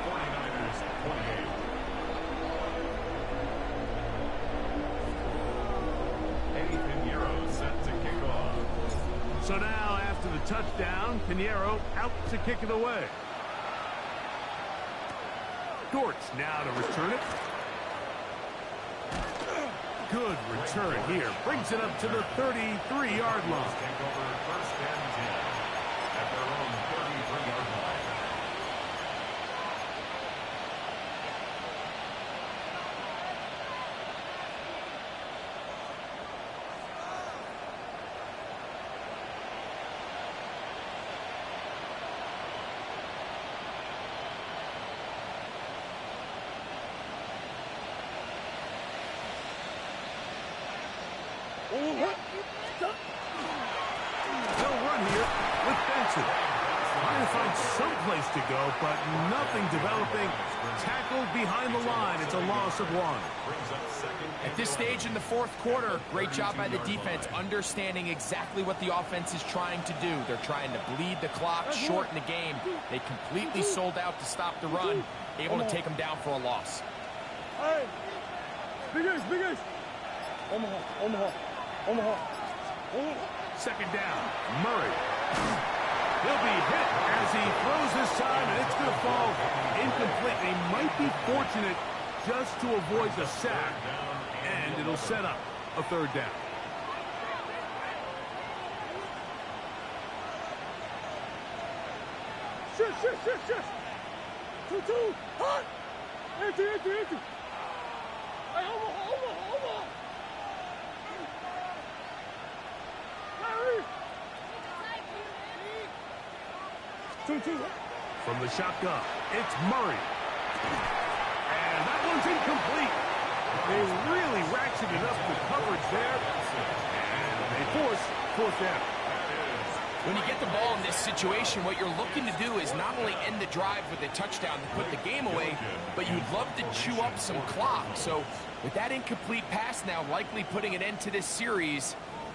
49ers 28. Eddie Pinheiro set to kick off. So now, after the touchdown, Pinheiro out to kick it away. Dortch now to return it. Good return here. Brings it up to the 33-yard line. Take over first and 10 at their own 33-yard line. They'll run here with Benson. Trying to find some place to go, but nothing developing. Tackled behind the line. It's a loss of one. At this stage in the fourth quarter, great job by the defense understanding exactly what the offense is trying to do. They're trying to bleed the clock, shorten the game. They completely sold out to stop the run, able to take them down for a loss. Hey, biggest. Omaha. Second down. Murray. He'll be hit as he throws this time, and it's going to fall incomplete. They might be fortunate just to avoid the sack, and it'll set up a third down. Shift. 2-2. Hot. Empty. Hey, Omaha. Larry. 2-2. From the shotgun, it's Murray. And that one's incomplete. They really ratcheted up the coverage there. And they force fourth down. When you get the ball in this situation, what you're looking to do is not only end the drive with a touchdown to put the game away, but you'd love to chew up some clock. So with that incomplete pass now likely putting an end to this series,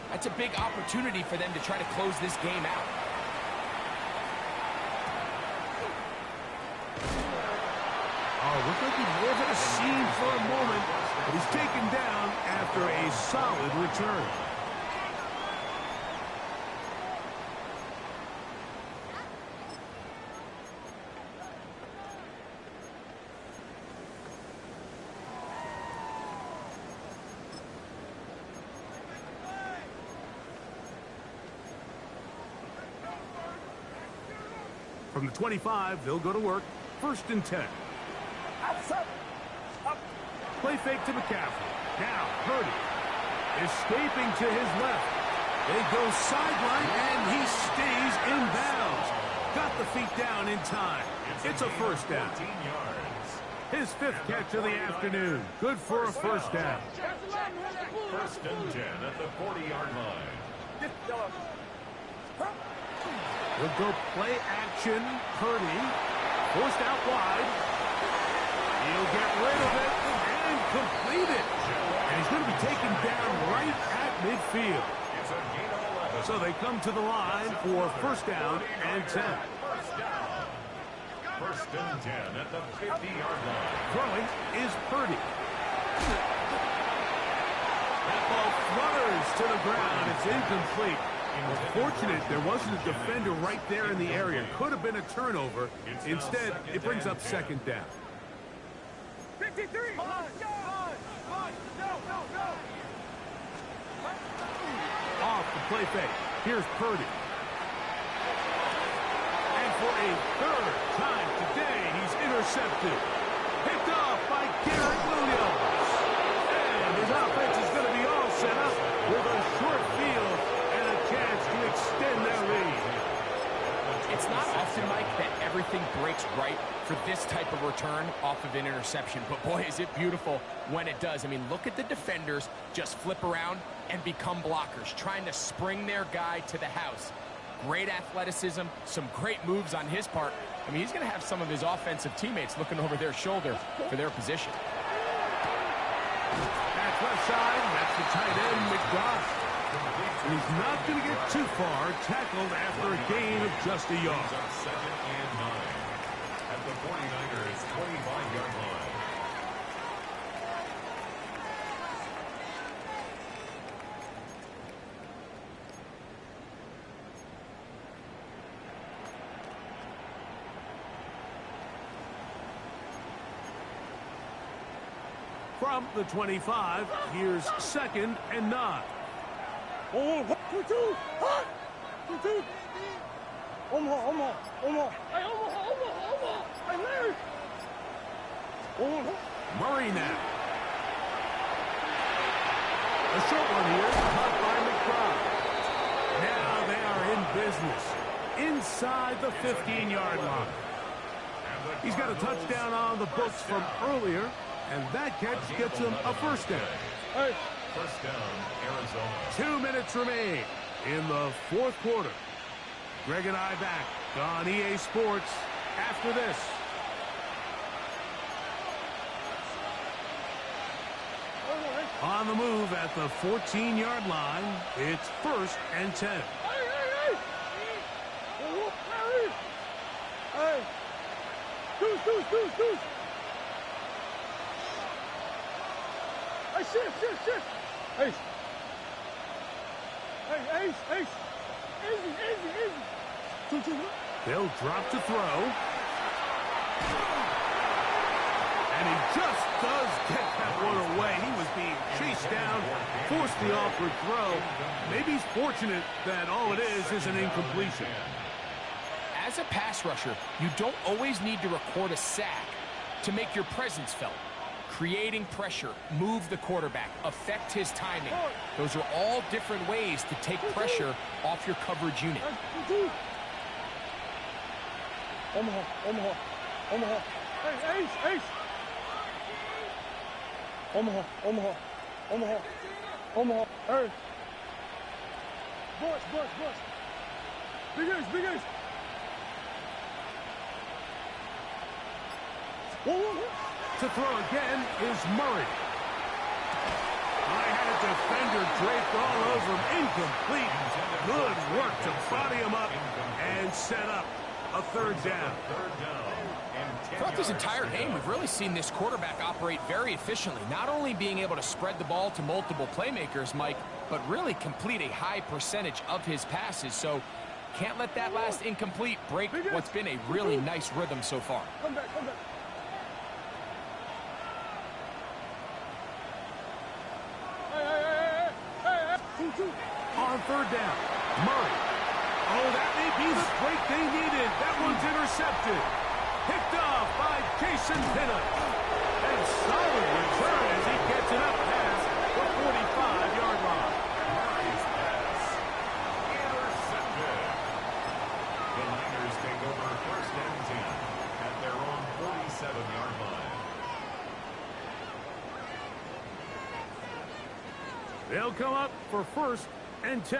that's a big opportunity for them to try to close this game out. Oh, looked like he was at a seam for a moment, but he's taken down after a solid return. From the 25, they'll go to work. First and 10. Play fake to McCaffrey. Now, Purdy. Escaping to his left. They go sideline, and he stays in bounds. Got the feet down in time. It's a first down. His fifth catch of the afternoon. Good for a first down. First and 10 at the 40-yard line. He'll go play action. Purdy. Forced out wide. He'll get rid of it and complete it. And he's going to be taken down right at midfield. It's a gain of 11. So they come to the line for first down and 10. First and 10 at the 50-yard line. Throwing is Purdy. That ball flutters to the ground. It's incomplete. Fortunate there wasn't a defender right there in the area. Could have been a turnover. Instead, it brings up second down. 53. Off the play fake. Here's Purdy. And for a third time today, he's intercepted. Picked off by Garrett Williams. And set up with a short field and a chance to extend their lead. It's not often, Mike, that everything breaks right for this type of return off of an interception. But, boy, is it beautiful when it does. I mean, look at the defenders just flip around and become blockers, trying to spring their guy to the house. Great athleticism, some great moves on his part. I mean, he's going to have some of his offensive teammates looking over their shoulder for their position. That's left side. That's the tight end, McGough. And he's not going to get too far, tackled after a gain of just a yard. Second and 9 at the 49ers' 25-yard line. From the 25, here's second and 9. Oh, 2-2. Hot. 2-2. Omaha. Hey, Omaha. Hey, Larry. Murray now. A short one here, caught by McBride. Now they are in business inside the 15-yard line. He's got a touchdown on the books from earlier, and that catch gets him a first down. Hey. First down, Arizona. 2 minutes remain in the fourth quarter. Greg and I back on EA Sports after this. On the move at the 14-yard line, it's first and 10. Hey. Hey. Deuce. Hey, shift. Ace. Hey, Ace. Easy. 2-2. They'll drop to throw. And he just does get that one away. He was being chased down, forced the awkward throw. Maybe he's fortunate that all it is an incompletion. As a pass rusher, you don't always need to record a sack to make your presence felt. Creating pressure, move the quarterback, affect his timing. Those are all different ways to take pressure off your coverage unit. Omaha. Hey, Ace. Omaha. Hey. Bush. Big Ace. Whoa. To throw again is Murray. I had a defender draped all over him. Incomplete. Good work to body him up and set up a third down. Throughout this entire game, we've really seen this quarterback operate very efficiently, not only being able to spread the ball to multiple playmakers, Mike, but really complete a high percentage of his passes. So can't let that last incomplete break what's been a really nice rhythm so far. Come back. On third down, Murray. Oh, that may be the break they needed. That one's intercepted. Picked off by Jason Pinnock. And solid return as he gets it up past the 45-yard line. Murray's pass. Intercepted. The Niners take over first and 10 at their own 47-yard line. They'll come up for first and 10.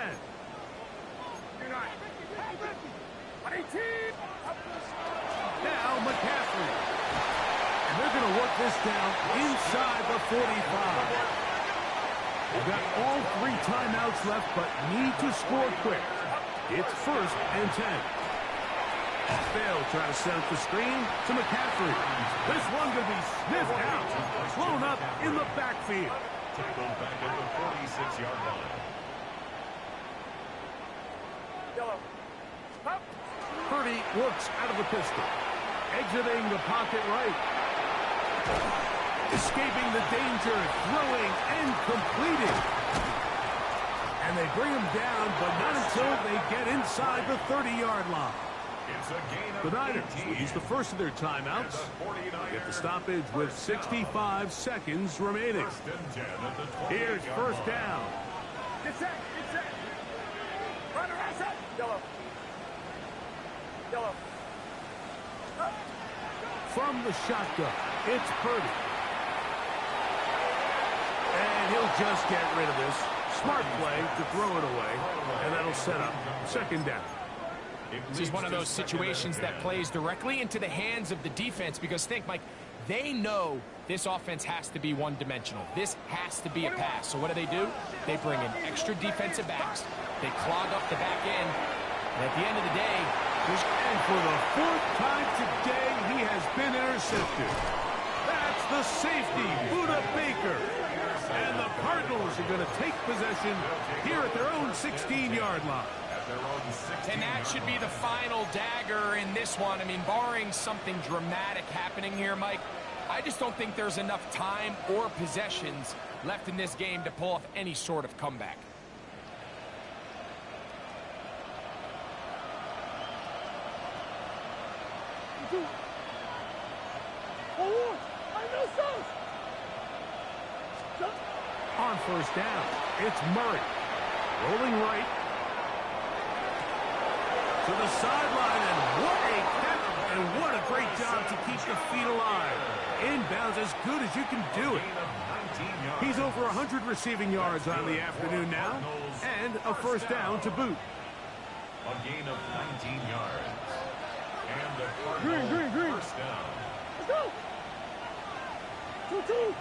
Now McCaffrey. And they're going to work this down inside the 45. They've got all 3 timeouts left, but need to score quick. It's first and 10. They'll try to set up the screen to McCaffrey. This one going to be sniffed out. Blown up in the backfield. Tackled back at the 46-yard line. Purdy works out of the pistol. Exiting the pocket right. Escaping the danger, throwing and completing. And they bring him down, but not until they get inside the 30-yard line. It's a gain of The Niners 18. will use the first of their timeouts. Get the stoppage with 65 seconds remaining. First and 10 at the 28-yard Here's first line. down. Get set. Get set. Runner, set. Yellow. Yellow. From the shotgun, it's Purdy. And he'll just get rid of this. Smart play to throw it away. And that'll set up second down. This is one of those situations that plays directly into the hands of the defense because think, Mike, they know this offense has to be one-dimensional. This has to be a pass. So what do? They bring in extra defensive backs. They clog up the back end. And at the end of the day, and for the fourth time today, he has been intercepted. That's the safety, Buda Baker. And the Cardinals are going to take possession here at their own 16-yard line. and that should be the final dagger in this one. I mean, barring something dramatic happening here, Mike, I just don't think there's enough time or possessions left in this game to pull off any sort of comeback. On first down, it's Murray. Rolling right. To the sideline, and what a catch, and what a great job to keep the feet alive. Inbounds as good as you can do it. He's over 100 receiving yards on the afternoon now, and a first down to boot. A gain of 19 yards. And the Green. first down. Let's go. 2-2.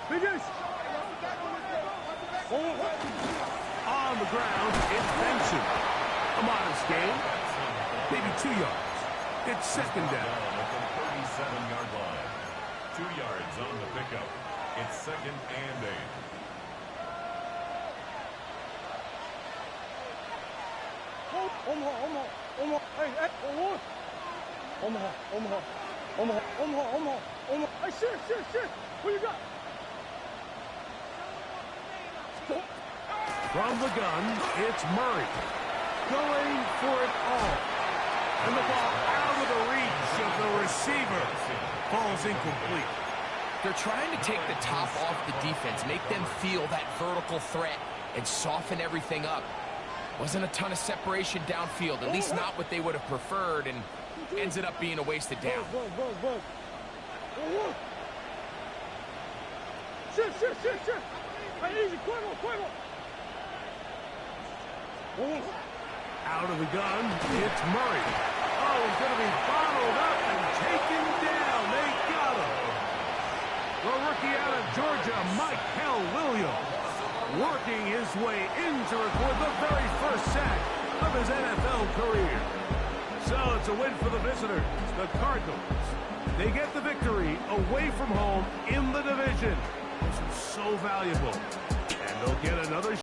Big Ace. On the ground, it's Benson. A modest gain, maybe 2 yards. It's second down. At the 37-yard line. 2 yards on the pickup. It's second and 8. Omaha. Hey, one. Omaha. Hey, shit. What you got? From the gun, it's Murray. Going for it all. And the ball out of the reach of the receiver. Ball's incomplete. They're trying to take the top off the defense, make them feel that vertical threat, and soften everything up. Wasn't a ton of separation downfield, at least not what they would have preferred, and ends it up being a wasted down. Shit. Hey, easy, Cuervo. Out of the gun, it's Murray. Oh, he's going to be bottled up and taken down. They got him. The rookie out of Georgia, Michael Williams, working his way in to record the very first sack of his NFL career. So it's a win for the visitors, the Cardinals. They get the victory away from home in the division. This is so valuable. And they'll get another